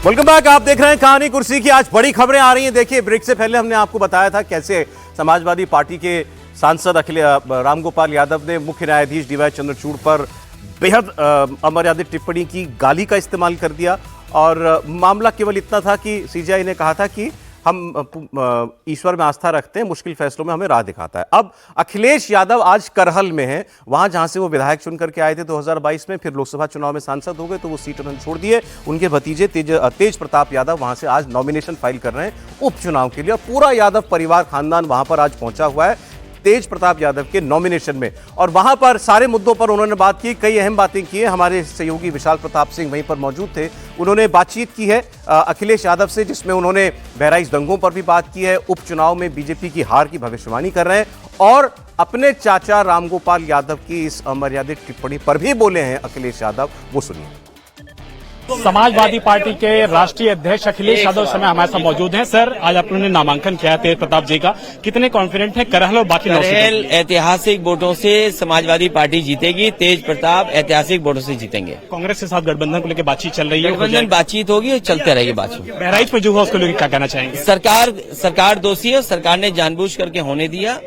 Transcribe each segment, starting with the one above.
Welcome back. आप देख रहे हैं कहानी कुर्सी की। आज बड़ी खबरें आ रही हैं। देखिए, ब्रेक से पहले हमने आपको बताया था कैसे समाजवादी पार्टी के सांसद रामगोपाल यादव ने मुख्य न्यायाधीश डीवाई चंद्रचूड़ पर बेहद अमर्यादित टिप्पणी की, गाली का इस्तेमाल कर दिया। और मामला केवल इतना था कि सीजेआई ने कहा था कि हम ईश्वर में आस्था रखते हैं, मुश्किल फैसलों में हमें राह दिखाता है। अब अखिलेश यादव आज करहल में हैं, वहां जहां से वो विधायक चुन करके आए थे 2022 में, फिर लोकसभा चुनाव में सांसद हो गए तो वो सीट उन्होंने छोड़ दिए। उनके भतीजे तेज प्रताप यादव वहां से आज नॉमिनेशन फाइल कर रहे हैं उपचुनाव के लिए। और पूरा यादव परिवार खानदान वहां पर आज पहुंचा हुआ है तेज प्रताप यादव के नॉमिनेशन में। और वहां पर सारे मुद्दों पर उन्होंने बात की, कई अहम बातें की है। हमारे सहयोगी विशाल प्रताप सिंह वहीं पर मौजूद थे, उन्होंने बातचीत की है अखिलेश यादव से, जिसमें उन्होंने बहराइच दंगों पर भी बात की है, उपचुनाव में बीजेपी की हार की भविष्यवाणी कर रहे हैं और अपने चाचा रामगोपाल यादव की इस अमर्यादित टिप्पणी पर भी बोले हैं अखिलेश यादव। वो सुनिए। समाजवादी पार्टी के राष्ट्रीय अध्यक्ष अखिलेश यादव समय हमारे साथ मौजूद हैं। सर, आज आपने नामांकन किया है तेज प्रताप जी का, कितने कॉन्फिडेंट हैं करहल और बाकी करहल ऐतिहासिक वोटों से समाजवादी पार्टी जीतेगी, तेज प्रताप ऐतिहासिक वोटों से जीतेंगे। कांग्रेस के साथ गठबंधन को लेकर बातचीत चल रही है, गठबंधन बातचीत होगी, चलते रहेगी बातचीत। बहराइच में जो हुआ उसको लेकर क्या कहना चाहेंगे? सरकार दोषी है, सरकार ने जानबूझ करके होने दिया,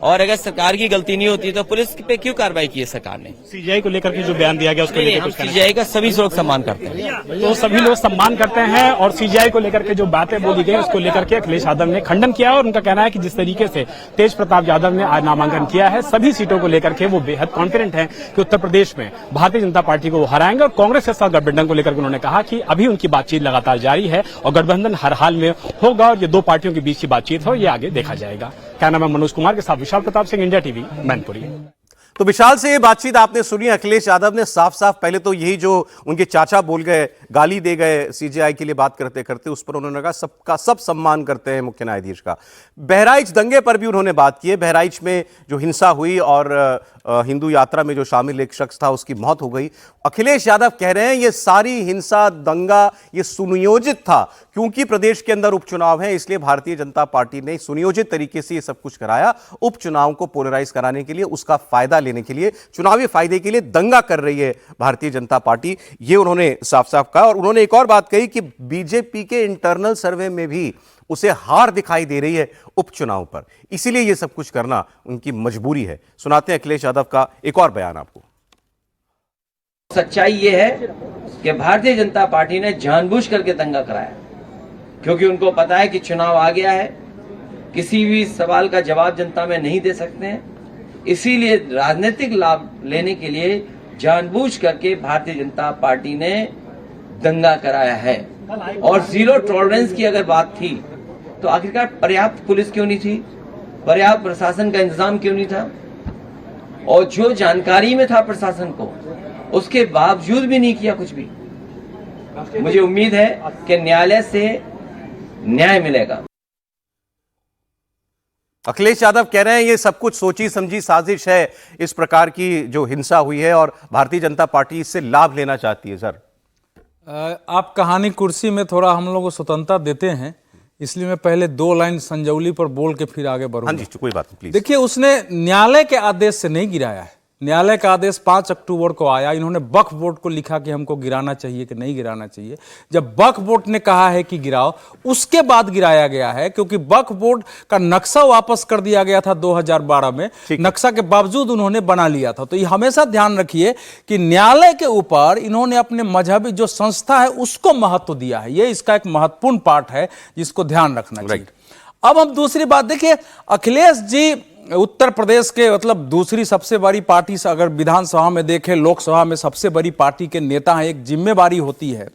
और अगर सरकार की गलती नहीं होती तो पुलिस पे क्यों कार्रवाई की है सरकार ने? सीजीआई को लेकर के जो बयान दिया गया उसको लेकर हम सीजीआई का सभी लोग सम्मान करते हैं। तो सभी लोग सम्मान करते हैं और सीजीआई को लेकर के जो बातें बोली गई उसको लेकर के अखिलेश यादव ने खंडन किया और उनका कहना है कि जिस तरीके से तेज प्रताप यादव ने आज नामांकन किया है, सभी सीटों को लेकर के वो बेहद कॉन्फिडेंट हैं कि उत्तर प्रदेश में भारतीय जनता पार्टी को वो हराएंगे। और कांग्रेस के साथ गठबंधन को लेकर उन्होंने कहा कि अभी उनकी बातचीत लगातार जारी है और गठबंधन हर हाल में होगा और ये दो पार्टियों के बीच की बातचीत हो, ये आगे देखा जाएगा। क्या नाम है? मनोज कुमार के साथ विशाल प्रताप सिंह, इंडिया टीवी, मैनपुरी। तो विशाल से ये बातचीत आपने सुनी। अखिलेश यादव ने साफ साफ पहले तो यही जो उनके चाचा बोल गए, गाली दे गए सीजेआई के लिए बात करते करते, उस पर उन्होंने कहा सबका सब सम्मान करते हैं मुख्य न्यायाधीश का। बहराइच दंगे पर भी उन्होंने बात की है। बहराइच में जो हिंसा हुई और हिंदू यात्रा में जो शामिल एक शख्स था उसकी मौत हो गई। अखिलेश यादव कह रहे हैं ये सारी हिंसा, दंगा ये सुनियोजित था, क्योंकि प्रदेश के अंदर उपचुनाव है, इसलिए भारतीय जनता पार्टी ने सुनियोजित तरीके से ये सब कुछ कराया। उपचुनाव को पोलराइज कराने के लिए, उसका फायदा लेने के लिए, चुनावी फायदे के लिए दंगा कर रही है भारतीय जनता पार्टी, ये उन्होंने साफ साफ कहा। और उन्होंने एक और बात कही कि बीजेपी के इंटरनल सर्वे में भी उसे हार दिखाई दे रही है उपचुनाव पर, इसीलिए यह सब कुछ करना उनकी मजबूरी है। सुनाते हैं अखिलेश यादव का एक और बयान आपको। सच्चाई यह है कि भारतीय जनता पार्टी ने जानबूझ करके दंगा कराया, क्योंकि उनको पता है कि चुनाव आ गया है, किसी भी सवाल का जवाब जनता में नहीं दे सकते हैं, इसीलिए राजनीतिक लाभ लेने के लिए जानबूझ करके भारतीय जनता पार्टी ने दंगा कराया है। और जीरो टॉलरेंस की अगर बात थी तो आखिरकार पर्याप्त पुलिस क्यों नहीं थी, पर्याप्त प्रशासन का इंतजाम क्यों नहीं था, और जो जानकारी में था प्रशासन को उसके बावजूद भी नहीं किया कुछ भी। मुझे उम्मीद है कि न्यायालय से न्याय मिलेगा। अखिलेश यादव कह रहे हैं ये सब कुछ सोची समझी साजिश है, इस प्रकार की जो हिंसा हुई है, और भारतीय जनता पार्टी इससे लाभ लेना चाहती है। सर, आप कहानी कुर्सी में थोड़ा हम लोग को स्वतंत्रता देते हैं, इसलिए मैं पहले 2 लाइन संजौली पर बोल के फिर आगे बढ़ूंगा। हाँ जी, कोई बात नहीं, प्लीज। देखिए, उसने न्यायालय के आदेश से नहीं गिराया है। न्यायालय का आदेश 5 अक्टूबर को आया। इन्होंने वक्फ बोर्ड को लिखा कि हमको गिराना चाहिए कि नहीं गिराना चाहिए। जब वक्फ बोर्ड ने कहा है कि गिराओ, उसके बाद गिराया गया है, क्योंकि वक्फ बोर्ड का नक्शा वापस कर दिया गया था 2012 में। नक्शा के बावजूद उन्होंने बना लिया था। तो ये हमेशा ध्यान रखिए कि न्यायालय के ऊपर इन्होंने अपने मजहबी जो संस्था है उसको महत्व दिया है। ये इसका एक महत्वपूर्ण पार्ट है जिसको ध्यान रखना चाहिए। अब हम दूसरी बात देखिए, अखिलेश जी उत्तर प्रदेश के मतलब दूसरी सबसे बड़ी पार्टी से, अगर विधानसभा में देखें, लोकसभा में सबसे बड़ी पार्टी के नेता हैं। एक जिम्मेवारी होती है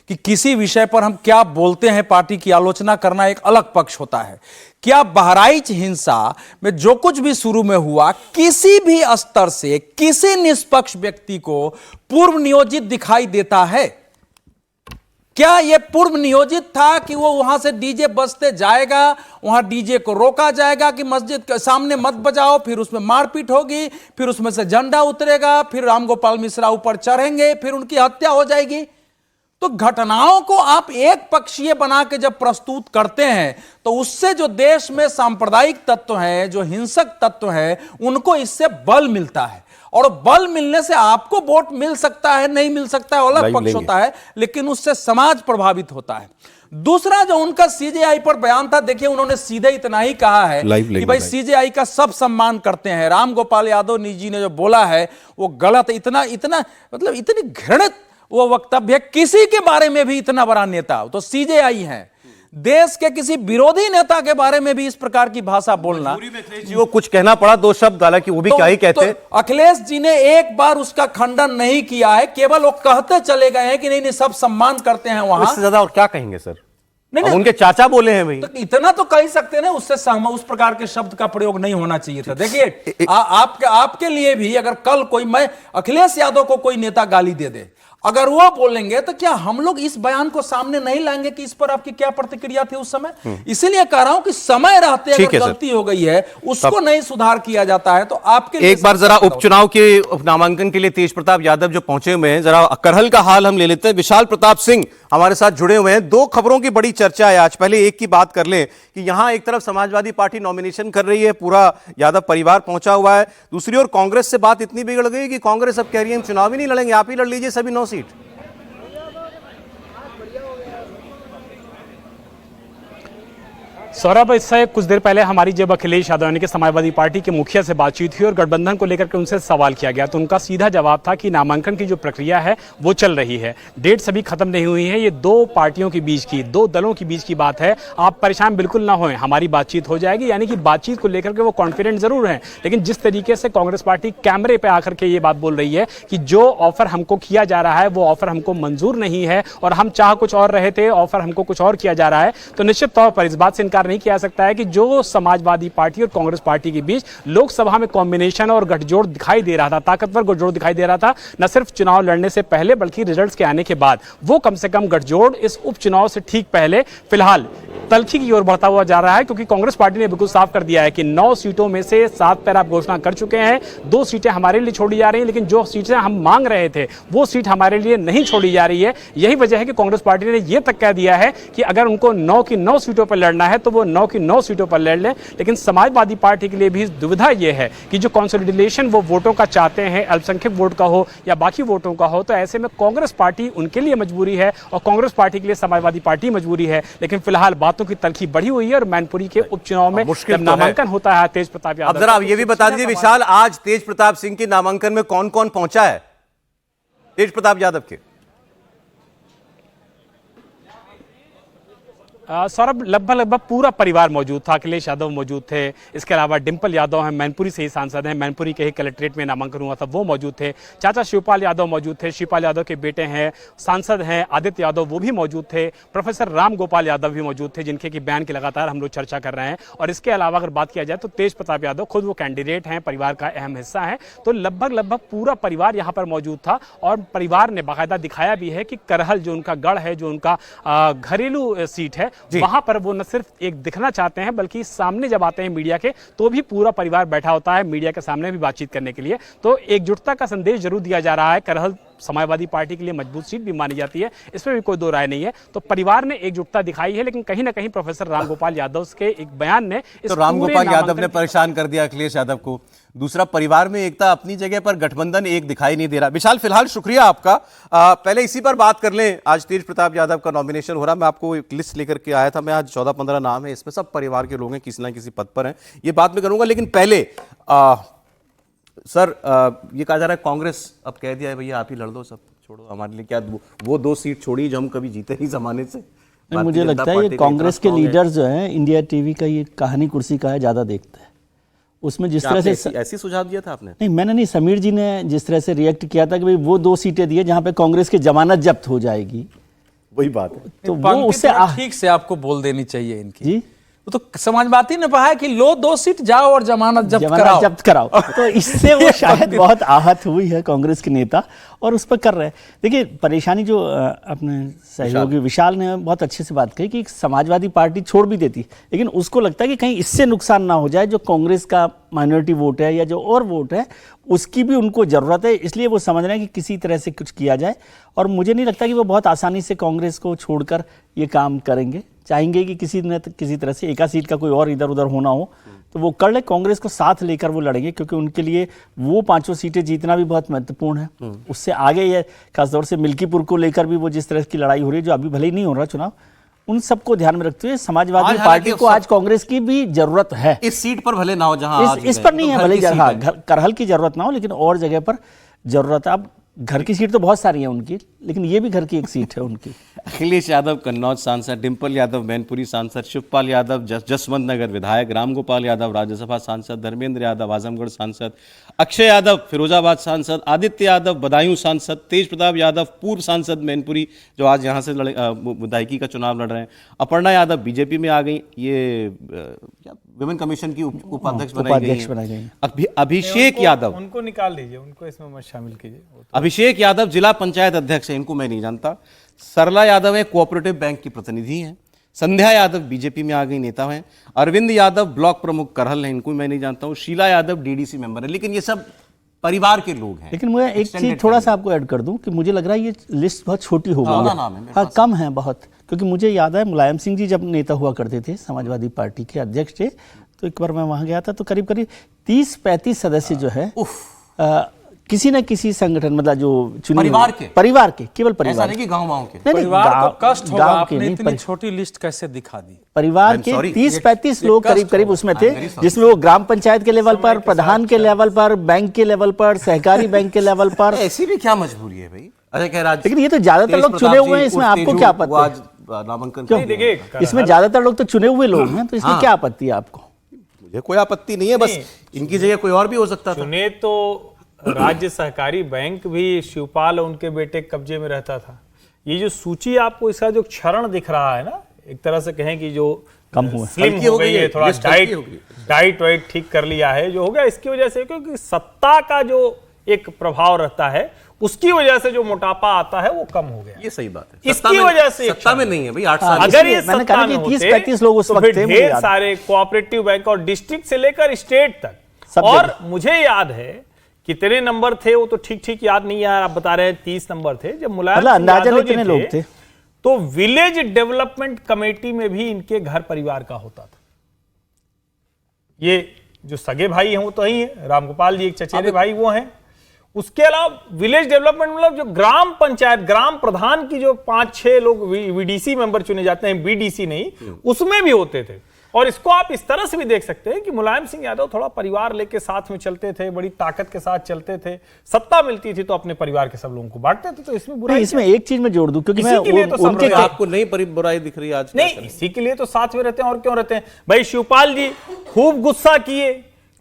कि किसी विषय पर हम क्या बोलते हैं, पार्टी की आलोचना करना एक अलग पक्ष होता है। क्या बहराइच हिंसा में जो कुछ भी शुरू में हुआ, किसी भी स्तर से किसी निष्पक्ष व्यक्ति को पूर्व नियोजित दिखाई देता है? क्या यह पूर्व नियोजित था कि वो वहां से डीजे बजते जाएगा, वहां डीजे को रोका जाएगा कि मस्जिद के सामने मत बजाओ, फिर उसमें मारपीट होगी, फिर उसमें से झंडा उतरेगा, फिर रामगोपाल मिश्रा ऊपर चढ़ेंगे, फिर उनकी हत्या हो जाएगी? तो घटनाओं को आप एक पक्षीय बना के जब प्रस्तुत करते हैं तो उससे जो देश में सांप्रदायिक तत्व हैं, जो हिंसक तत्व हैं, उनको इससे बल मिलता है। और बल मिलने से आपको वोट मिल सकता है, नहीं मिल सकता है, अलग पक्ष होता है, लेकिन उससे समाज प्रभावित होता है। दूसरा जो उनका सीजेआई पर बयान था, देखिए उन्होंने सीधे इतना ही कहा है कि भाई सीजेआई का सब सम्मान करते हैं। राम गोपाल यादव जी ने जो बोला है वो गलत, इतना मतलब इतनी घृणित वो वक्तव्य है। किसी के बारे में भी इतना बड़ा नेता तो सीजेआई है, देश के किसी विरोधी नेता के बारे में भी इस प्रकार की भाषा बोलना, जी वो कुछ कहना पड़ा, दो शब्द, हालांकि वो भी क्या ही कहते हैं। अखिलेश जी ने एक बार उसका खंडन नहीं किया है, केवल वो कहते चले गए हैं कि नहीं सब सम्मान करते हैं वहां। इससे ज्यादा और क्या कहेंगे सर? नहीं, उनके चाचा बोले हैं भाई, तो इतना तो कह सकते हैं ना, उससे उस प्रकार के शब्द का प्रयोग नहीं होना चाहिए था। देखिए आपके लिए भी अगर कल कोई, मैं अखिलेश यादव को कोई नेता गाली दे दे, अगर वो बोलेंगे तो क्या हम लोग इस बयान को सामने नहीं लाएंगे कि इस पर आपकी क्या प्रतिक्रिया थी उस समय? इसीलिए कह रहा हूं कि समय रहते अगर गलती हो गई है उसको नहीं सुधार किया जाता है तो आपके एक बार जरा उपचुनाव के नामांकन के लिए तेज प्रताप यादव जो पहुंचे हुए हैं, जरा करहल का हाल हम ले लेते हैं। विशाल प्रताप सिंह हमारे साथ जुड़े हुए हैं। दो खबरों की बड़ी चर्चा है आज। पहले एक की बात कर लें कि यहां एक तरफ समाजवादी पार्टी नॉमिनेशन कर रही है, पूरा यादव परिवार पहुंचा हुआ है, दूसरी ओर कांग्रेस से बात इतनी बिगड़ गई कि कांग्रेस अब कह रही है हम चुनाव ही नहीं लड़ेंगे, आप ही लड़ लीजिए सभी 9 सीट। सौरभ, इससे कुछ देर पहले हमारी जब अखिलेश यादव यानी कि समाजवादी पार्टी के मुखिया से बातचीत हुई और गठबंधन को लेकर के उनसे सवाल किया गया, तो उनका सीधा जवाब था कि नामांकन की जो प्रक्रिया है वो चल रही है, डेट सभी खत्म नहीं हुई है, ये दो पार्टियों के बीच की, दो दलों के बीच की बात है, आप परेशान बिल्कुल ना होएं, हमारी बातचीत हो जाएगी। यानी कि बातचीत को लेकर के वो कॉन्फिडेंट जरूर हैं, लेकिन जिस तरीके से कांग्रेस पार्टी कैमरे पर आकर के ये बात बोल रही है कि जो ऑफर हमको किया जा रहा है वो ऑफर हमको मंजूर नहीं है और हम चाह कुछ और रहे थे, ऑफर हमको कुछ और किया जा रहा है, तो निश्चित तौर पर इस बात से इनकार नहीं किया जा सकता है कि जो समाजवादी पार्टी और कांग्रेस पार्टी के बीच लोकसभा में कॉम्बिनेशन और गठजोड़ दिखाई दे रहा था, ताकतवर गठजोड़ दिखाई दे रहा था, न सिर्फ चुनाव लड़ने से पहले बल्कि रिजल्ट्स के आने के बाद, वो कम से कम गठजोड़ इस उपचुनाव से ठीक पहले फिलहाल तल्खी की ओर बढ़ता हुआ जा रहा है। क्योंकि कांग्रेस पार्टी ने बिल्कुल साफ कर दिया है कि 9 सीटों में से 7 पर आप घोषणा कर चुके हैं, 2 सीटें हमारे लिए छोड़ी जा रही हैं, लेकिन जो सीटें हम मांग रहे थे वो सीट हमारे लिए नहीं छोड़ी जा रही है। यही वजह है कि कांग्रेस पार्टी ने यह तक कह दिया है कि अगर उनको 9 की 9 सीटों पर लड़ना है तो वो 9 की 9 सीटों पर लड़ लें। लेकिन समाजवादी पार्टी के लिए भी दुविधा यह है कि जो कंसोलिडेशन वो वोटों का चाहते हैं, अल्पसंख्यक वोट का हो या बाकी वोटों का हो, तो ऐसे में कांग्रेस पार्टी उनके लिए मजबूरी है और कांग्रेस पार्टी के लिए समाजवादी पार्टी मजबूरी है। लेकिन फिलहाल बातों की तलखी बढ़ी हुई है और मैनपुरी के उपचुनाव में जब नामांकन होता है तेज प्रताप यादव, अब जरा ये भी बता दीजिए विशाल, आज तेज प्रताप सिंह के नामांकन में कौन कौन पहुंचा है तेज प्रताप यादव के? सौरभ, लगभग पूरा परिवार मौजूद था। अखिलेश यादव मौजूद थे, इसके अलावा डिंपल यादव हैं, मैनपुरी से ही सांसद हैं, मैनपुरी के ही कलेक्ट्रेट में नामांकन हुआ था, वो मौजूद थे। चाचा शिवपाल यादव मौजूद थे, शिवपाल यादव के बेटे हैं, सांसद हैं आदित्य यादव, वो भी मौजूद थे। प्रोफेसर राम गोपाल यादव भी मौजूद थे, जिनके की बयान की लगातार हम लोग चर्चा कर रहे हैं। और इसके अलावा अगर बात किया जाए तो तेज प्रताप यादव खुद वो कैंडिडेट हैं, परिवार का अहम हिस्सा है, तो लगभग पूरा परिवार यहाँ पर मौजूद था। और परिवार ने बाकायदा दिखाया भी है कि करहल जो उनका गढ़ है, जो उनका घरेलू सीट है, वहां पर वो न सिर्फ एक दिखना चाहते हैं बल्कि सामने जब आते हैं मीडिया के तो भी पूरा परिवार बैठा होता है मीडिया के सामने भी बातचीत करने के लिए। तो एकजुटता का संदेश जरूर दिया जा रहा है। करहल समाजवादी पार्टी के लिए मजबूत सीट भी मानी जाती है, इसमें भी कोई दो राय नहीं है। तो परिवार ने एकजुटता दिखाई है, लेकिन कहीं ना कहीं प्रोफेसर रामगोपाल यादव के एक बयान ने तो रामगोपाल यादव ने परेशान कर दिया अखिलेश यादव को। दूसरा, परिवार में एकता अपनी जगह पर, गठबंधन एक दिखाई नहीं दे रहा। विशाल, फिलहाल शुक्रिया आपका। पहले इसी पर बात कर लें। आज तेज प्रताप यादव का नॉमिनेशन हो रहा, मैं आपको एक लिस्ट लेकर के आया था, मैं आज 14-15 नाम है, इसमें सब परिवार के लोग हैं, किसी ना किसी पद पर हैं, ये बात मैं करूंगा। लेकिन पहले सर, ये कहा जा रहा है कांग्रेस अब कह दिया है भैया आप ही लड़ दो, सब छोड़ो हमारे लिए, क्या वो 2 सीट छोड़ी जो हम कभी जीते ही जमाने से। मुझे लगता है ये कांग्रेस के लीडर्स जो हैं, इंडिया टीवी का ये कहानी कुर्सी का है, ज़्यादा देखते हैं। उसमें जिस तरह से ऐसी सुझाव दिया था आपने? नहीं, मैंने नहीं, समीर जी ने जिस तरह से रिएक्ट किया था कि भाई वो 2 सीटें दिए जहाँ पे कांग्रेस की जमानत जब्त हो जाएगी, वही बात है। तो वो उससे ठीक से आपको बोल देनी चाहिए इनकी जी, वो तो समाजवादी ने कहा है कि लो 2 सीट जाओ और जमानत जब्त कराओ। तो इससे वो शायद बहुत आहत हुई है कांग्रेस के नेता और उस पर कर रहे हैं। देखिए, परेशानी जो अपने सहयोगी विशाल ने बहुत अच्छे से बात कही कि समाजवादी पार्टी छोड़ भी देती, लेकिन उसको लगता है कि कहीं इससे नुकसान ना हो जाए, जो कांग्रेस का माइनॉरिटी वोट है या जो और वोट है उसकी भी उनको ज़रूरत है, इसलिए वो समझ रहे हैं कि किसी तरह से कुछ किया जाए। और मुझे नहीं लगता कि वो बहुत आसानी से कांग्रेस को छोड़कर ये काम करेंगे, चाहेंगे कि किसी तरह से एका सीट का कोई और इधर उधर होना हो तो वो कर ले, कांग्रेस को साथ लेकर वो लड़ेंगे, क्योंकि उनके लिए वो 5 सीटें जीतना भी बहुत महत्वपूर्ण है। उससे आगे ये खासतौर से मिल्कीपुर को लेकर भी वो जिस तरह की लड़ाई हो रही है, जो अभी भले ही नहीं हो रहा चुनाव, उन सबको ध्यान में रखते हुए समाजवादी पार्टी को आज कांग्रेस की भी जरूरत है। इस सीट पर भले ना हो, जहां इस पर नहीं है, भले करहल की जरूरत ना हो, लेकिन और जगह पर जरूरत है। अब घर की सीट तो बहुत सारी है उनकी, लेकिन ये भी घर की एक सीट है उनकी। अखिलेश यादव कन्नौज सांसद, डिंपल यादव मैनपुरी सांसद, शिवपाल यादव जसवंत नगर विधायक, रामगोपाल यादव राज्यसभा सांसद, धर्मेंद्र यादव आजमगढ़ सांसद, अक्षय यादव फिरोजाबाद सांसद, आदित्य यादव बदायूं सांसद, तेज प्रताप यादव पूर्व सांसद मैनपुरी जो आज यहाँ से विधायकी का चुनाव लड़ रहे हैं, अपर्णा यादव बीजेपी में आ गई, ये विमेन कमीशन की उपाध्यक्ष बनाई गई, अभिषेक यादव, उनको निकाल दीजिए, उनको इसमें मत शामिल कीजिए। अभिषेक यादव जिला पंचायत अध्यक्ष है, इनको मैं नहीं जानता। सरला यादव है कोऑपरेटिव बैंक की प्रतिनिधि हैं। संध्या यादव बीजेपी में आ गई नेता हैं। अरविंद यादव ब्लॉक प्रमुख करहल हैं, इनको मैं नहीं जानता हूँ। शीला यादव डीडीसी मेंबर है। लेकिन ये सब परिवार के लोग हैं। लेकिन मैं एक चीज थोड़ा सा आपको ऐड कर दूं कि मुझे लग रहा है ये लिस्ट बहुत छोटी हो गई है। हाँ, कम है बहुत, क्योंकि मुझे याद है मुलायम सिंह जी जब नेता हुआ करते थे, समाजवादी पार्टी के अध्यक्ष थे, तो एक बार मैं वहां गया था, तो करीब करीब 30-35 सदस्य जो है किसी न किसी संगठन, मतलब जो परिवार के केवल परिवार, ऐसा नहीं कि गांव के परिवार को कष्ट होगा, आपने इतनी छोटी लिस्ट कैसे दिखा दी? परिवार के 30-35 लोग करीब करीब उसमें थे, जिसमें वो ग्राम पंचायत के लेवल पर, प्रधान के लेवल पर, बैंक के लेवल पर, सहकारी बैंक के लेवल पर। ऐसी भी क्या मजबूरी है भाई? अजय कह रहा है, लेकिन ये तो ज्यादातर लोग चुने हुए हैं, इसमें आपको क्या आपत्ति? नामांकन इसमें ज्यादातर लोग तो चुने हुए लोग हैं, तो इसमें क्या आपत्ति है आपको? मुझे कोई आपत्ति नहीं है, बस इनकी जगह कोई और भी हो सकता था। चुने तो राज्य सहकारी बैंक भी शिवपाल और उनके बेटे कब्जे में रहता था। ये जो सूची आपको, इसका जो क्षरण दिख रहा है ना, एक तरह से कहें कि जो कम हुआ, स्लिम हो गई है, थोड़ा डाइट वाइट ठीक कर लिया है, जो हो गया इसकी वजह से, क्योंकि सत्ता का जो एक प्रभाव रहता है उसकी वजह से जो मोटापा आता है वो कम हो गया। ये सही बात है। इसकी वजह से सत्ता में नहीं है भाई 8 साल। अगर ये सत्ता में होते 30-35 लोग उस तो वक्त फिर थे, ढेर सारे कोऑपरेटिव बैंक और डिस्ट्रिक्ट से लेकर स्टेट तक, और मुझे याद है कितने नंबर थे वो तो ठीक ठीक याद नहीं है। आप बता रहे हैं 30 नंबर थे। जब मुलायम कितने लोग थे, तो विलेज डेवलपमेंट कमेटी में भी इनके घर परिवार का होता था। ये जो सगे भाई हैं वो तो ही है, रामगोपाल जी एक चचेरे भाई वो हैं। उसके अलावा विलेज डेवलपमेंट मतलब जो ग्राम पंचायत, ग्राम प्रधान की जो 5-6 लोग वीडीसी मेंबर चुने जाते हैं, बीडीसी नहीं, उसमें भी होते थे। और इसको आप इस तरह से भी देख सकते हैं कि मुलायम सिंह यादव थोड़ा परिवार लेके साथ में चलते थे, बड़ी ताकत के साथ चलते थे। सत्ता मिलती थी तो अपने परिवार के सब लोगों को बांटते थे, तो इसमें बुराई इसमें एक चीज मैं जोड़ दूं, क्योंकि मैं उनके आपको नहीं बुराई दिख रही आज? नहीं, इसी के लिए तो साथ में रहते हैं, और क्यों रहते हैं भाई। शिवपाल जी खूब गुस्सा किए,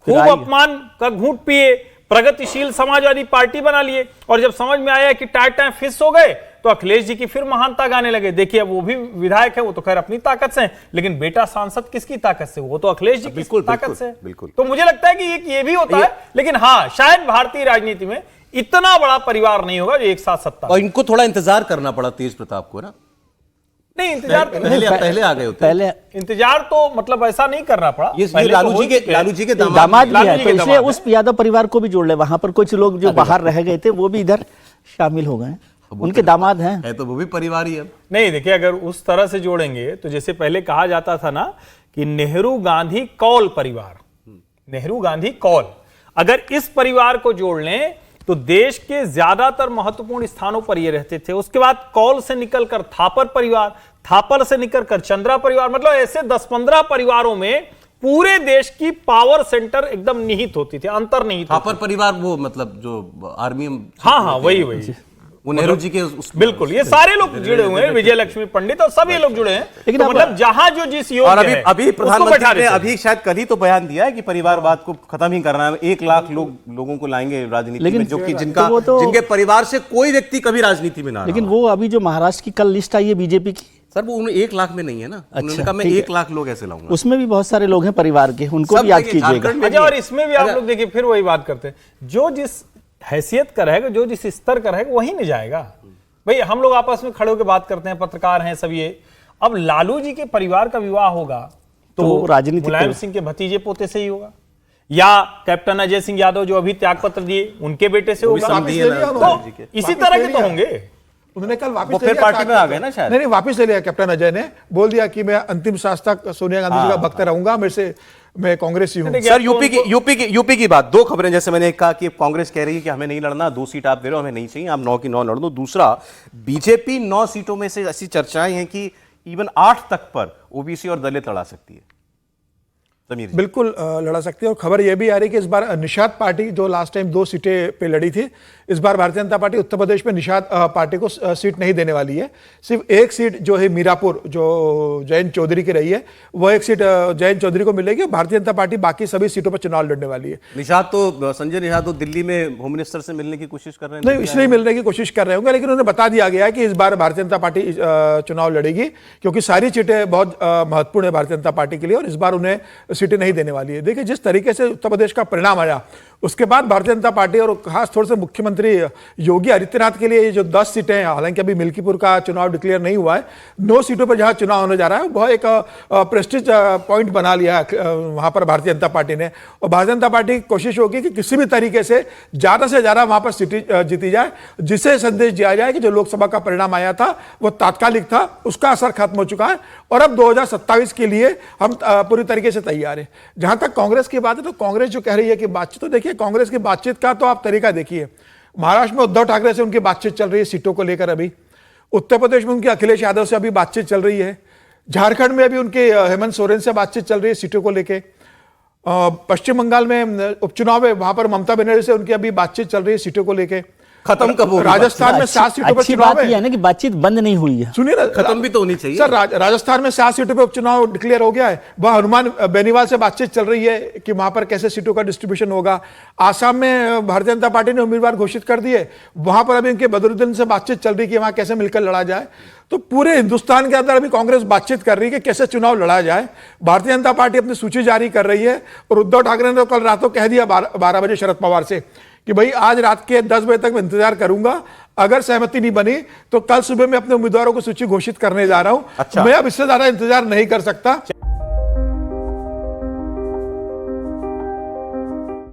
खूब अपमान का घूंट पिए, प्रगतिशील समाजवादी पार्टी बना लिए, और जब समझ में आया कि टाइम फिस हो गए तो अखिलेश जी की फिर महानता गाने लगे। देखिए वो भी विधायक है, वो तो खैर अपनी ताकत से है, लेकिन बेटा सांसद किसकी ताकत से? वो तो अखिलेश जी की ताकत से। तो मुझे लगता है कि ये भी होता है, लेकिन हाँ, शायद भारतीय राजनीति में इतना बड़ा परिवार नहीं होगा जो एक साथ सत्ता। और इनको थोड़ा इंतजार करना पड़ा तेज प्रताप को ना। नहीं, इंतजार पहले आ गए होते। पहले इंतजार तो मतलब ऐसा नहीं करना पड़ा। ये लालू जी के दामाद भी है, तो इसलिए उस यादव परिवार को भी जोड़ ले। वहां पर कुछ लोग जो बाहर रह गए थे वो भी इधर शामिल हो गए, उनके दामाद हैं। है तो वो भी परिवार ही है। नहीं, देखिए अगर उस तरह से जोड़ेंगे तो जैसे पहले कहा जाता था ना कि नेहरू गांधी कौल परिवार, नेहरू गांधी कौल, अगर इस परिवार को जोड़ लें तो देश के ज्यादातर महत्वपूर्ण स्थानों पर ये रहते थे। उसके बाद कौल से निकलकर थापर परिवार, थापर से निकलकर चंद्रा परिवार, मतलब ऐसे 10-15 परिवारों में पूरे देश की पावर सेंटर एकदम निहित होती थी, अंतर्निहित। थापर परिवार वो मतलब जो आर्मी, हाँ, वही वो नेहरू जी के बिल्कुल, ये सारे लोग जुड़े हुए हैं, विजय लक्ष्मी पंडित और सभी लोग जुड़े हैं। लेकिन तो मतलब जहां जो जिस योग्य और है, अभी प्रधानमंत्री ने अभी शायद कल ही तो बयान दिया है कि परिवारवाद को खत्म ही करना है। 1 लाख लोगों को लाएंगे राजनीति में, जो कि जिनके परिवार से कोई व्यक्ति कभी राजनीति में ना। लेकिन वो अभी जो महाराष्ट्र की कल लिस्ट आई है बीजेपी की, सर वो 1 लाख में नहीं है ना। उन्होंने कहा मैं 1 लाख लोग ऐसे लाऊंगा। उसमें भी बहुत सारे लोग हैं परिवार के, उनको भी याद कीजिएगा। और इसमें भी आप लोग देखिए फिर वही बात करते हैं, जो जिस हैसियत का रहेगा, जो जिस स्तर का रहेगा वही नहीं जाएगा। भाई हम लोग आपस में खड़े होकर बात करते हैं, पत्रकार हैं सब। ये अब लालू जी के परिवार का विवाह होगा तो राजनीति मुलायम सिंह के भतीजे पोते से ही होगा, या कैप्टन अजय सिंह यादव जो अभी त्यागपत्र दिए उनके बेटे से होगा, तो इसी तरह के तो होंगे। उन्होंने कल वापस वो फिर पार्टी में आ गए ना शायद। नहीं, वापस ले लिया कैप्टन अजय ने, बोल दिया कि मैं अंतिम सांस तक सोनिया गांधी जी का भक्त रहूंगा, मेरे से मैं कांग्रेसी हूं। सर यूपी की बात, दो खबरें, जैसे मैंने कहा कि कांग्रेस कह रही है कि हमें नहीं लड़ना, 2 सीट आप दे रहे हो, हमें नहीं चाहिए, आप 9 की 9 लड़ दो। दूसरा, बीजेपी 9 सीटों में से ऐसी चर्चाएं हैं कि इवन 8 तक पर ओबीसी और दलित लड़ा सकती है। समीर जी। बिल्कुल लड़ा सकती है। और खबर यह भी आ रही है कि इस बार निषाद पार्टी जो लास्ट टाइम 2 सीटें पे लड़ी थी, इस बार भारतीय जनता पार्टी उत्तर प्रदेश में निषाद पार्टी को सीट नहीं देने वाली है। सिर्फ एक सीट जो है मीरापुर, जो जयंत चौधरी की रही है, वह एक सीट जयंत चौधरी को मिलेगी। भारतीय जनता पार्टी बाकी सभी सीटों पर चुनाव लड़ने वाली है। संजय निषाद तो दिल्ली में होम मिनिस्टर से मिलने की कोशिश कर रहे हैं। नहीं, इसलिए मिलने की कोशिश कर रहे होंगे, लेकिन उन्हें बता दिया गया है कि इस बार भारतीय जनता पार्टी चुनाव लड़ेगी, क्योंकि सारी सीटें बहुत महत्वपूर्ण है भारतीय जनता पार्टी के लिए, और इस बार उन्हें सीटें नहीं देने वाली है। देखिए, जिस तरीके से उत्तर प्रदेश का परिणाम आया, उसके बाद भारतीय जनता पार्टी और खास तौर से मुख्यमंत्री योगी आदित्यनाथ के लिए ये जो 10 सीटें हैं, हालांकि अभी मिल्कीपुर का चुनाव डिक्लेयर नहीं हुआ है, 9 सीटों पर जहां चुनाव होने जा रहा है, वह एक प्रेस्टीज पॉइंट बना लिया है वहां पर भारतीय जनता पार्टी ने। और भारतीय जनता पार्टी की कोशिश होगी कि किसी भी तरीके से ज्यादा वहां पर सीटें जीती जाए, जिसे संदेश दिया जाए कि जो लोकसभा का परिणाम आया था वो तात्कालिक था, उसका असर खत्म हो चुका है और अब 2027 के लिए हम पूरी तरीके से तैयार हैं। जहां तक कांग्रेस की बात है, तो कांग्रेस जो कह रही है कि बातचीत, तो देखिए कांग्रेस की बातचीत का तो आप तरीका देखिए। महाराष्ट्र में उद्धव ठाकरे से उनकी बातचीत चल रही है सीटों को लेकर, अभी उत्तर प्रदेश में उनके अखिलेश यादव से अभी बातचीत चल रही है, झारखंड में अभी उनके हेमंत सोरेन से बातचीत चल रही है सीटों को लेकर, पश्चिम बंगाल में उपचुनाव है, वहां पर ममता बनर्जी से उनकी अभी बातचीत चल रही है सीटों को लेकर। खत्म कब होगी? राजस्थान में 7 सीटों पर अच्छी चुनाव बात यह है ना कि बातचीत बंद नहीं हुई है। सुनिए ना, खत्म भी तो होनी चाहिए सर। राजस्थान में 7 सीटों पर उपचुनाव डिक्लेयर हो गया है, वह हनुमान बेनीवाल से बातचीत चल रही है कि वहां पर कैसे सीटों का डिस्ट्रीब्यूशन होगा। आसाम में भारतीय जनता पार्टी ने उम्मीदवार घोषित कर दिए, वहां पर अभी उनके बदरुद्दीन से बातचीत चल रही है कि वहां कैसे मिलकर लड़ा जाए। तो पूरे हिंदुस्तान के अंदर अभी कांग्रेस बातचीत कर रही है कि कैसे चुनाव लड़ा जाए। भारतीय जनता पार्टी अपनी सूची जारी कर रही है, और उद्धव ठाकरे ने तो कल रात को कह दिया 12 बजे शरद पवार से कि भाई आज रात के 10 बजे तक मैं इंतजार करूंगा, अगर सहमति नहीं बनी तो कल सुबह मैं अपने उम्मीदवारों को सूची घोषित करने जा रहा हूं। अच्छा। मैं अब इससे ज्यादा इंतजार नहीं कर सकता।